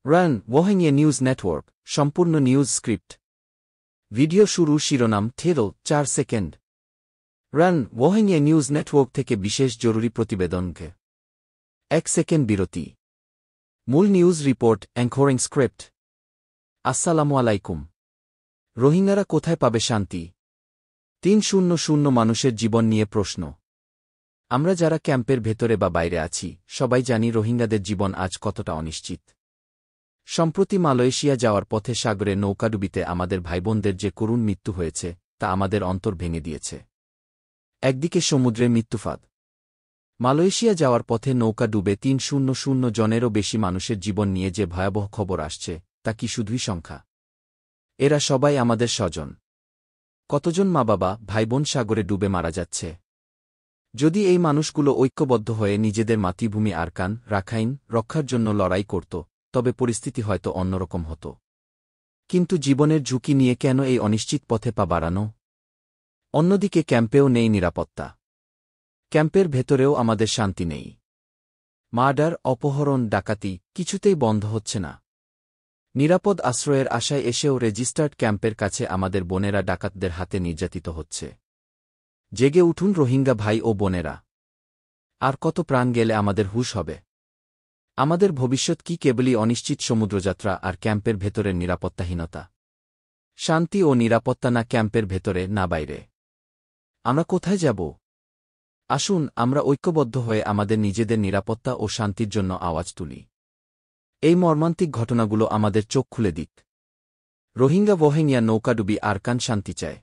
run Rohingya news network সম্পূর্ণ news script video শুরু শিরোনাম থেরো 4 second run Rohingya news network থেকে বিশেষ জরুরি প্রতিবেদনকে 1 সেকেন্ড বিরতি মূল নিউজ রিপোর্ট অ্যাঙ্করিং স্ক্রিপ্ট আসসালামু আলাইকুম রোহিঙ্গারা কোথায় পাবে শান্তি 300 মানুষের জীবন নিয়ে প্রশ্ন আমরা যারা ক্যাম্পের ভেতরে বা বাইরে আছি সবাই জানি রোহিঙ্গাদের জীবন আজ কতটা অনিশ্চিত সম্প্রতি মালয়েশিয়া যাওয়ার পথে সাগরে নৌকাডুবিতে আমাদের ভাইবোনদের যে করুণ মৃত্যু হয়েছে তা আমাদের অন্তর ভেঙে দিয়েছে একদিকে সমুদ্রে মৃত্যুফাঁদ মালয়েশিয়া যাওয়ার পথে নৌকা ডুবে 300 জনেরও বেশি মানুষের জীবন নিয়ে যে ভয়াবহ খবর আসছে তা কি শুধুই সংখ্যা এরা সবাই আমাদের স্বজন কতজন মা বাবা ভাইবোন সাগরে ডুবে মারা যাচ্ছে যদি এই মানুষগুলো ঐক্যবদ্ধ হয়ে নিজেদের মাতৃভূমি আরকান রাখাইন রক্ষার জন্য লড়াই করত তবে পরিস্থিতি হয়তো অন্যরকম হতো কিন্তু জীবনের ঝুঁকি নিয়ে কেন এই অনিশ্চিত পথে পা বাড়ানো অন্যদিকে ক্যাম্পেও নেই নিরাপত্তা ক্যাম্পের ভেতরেও আমাদের শান্তি নেই মার্ডার অপহরণ ডাকাতি কিছুতেই বন্ধ হচ্ছে না নিরাপদ আশ্রয়ের আশায় এসেও রেজিস্টার্ড ক্যাম্পের কাছে আমাদের বোনেরা ডাকাতদের হাতে নির্যাতিত হচ্ছে জেগে উঠুন রোহিঙ্গা ভাই ও বোনেরা আর কত প্রাণ গেলে আমাদের হুঁশ হবে আমাদের ভবিষ্যৎ কি কেবলই অনিশ্চিত সমুদ্রযাত্রা আর ক্যাম্পের ভেতরের নিরাপত্তাহীনতা শান্তি ও নিরাপত্তা না ক্যাম্পের ভেতরে না বাইরে আমরা কোথায় যাব আসুন আমরা ঐক্যবদ্ধ হয়ে আমাদের নিজেদের নিরাপত্তা ও শান্তির জন্য আওয়াজ তুলি এই মর্মান্তিক ঘটনাগুলো আমাদের চোখ খুলে দিক রোহিঙ্গা নৌকাডুবি আরকান শান্তি চায়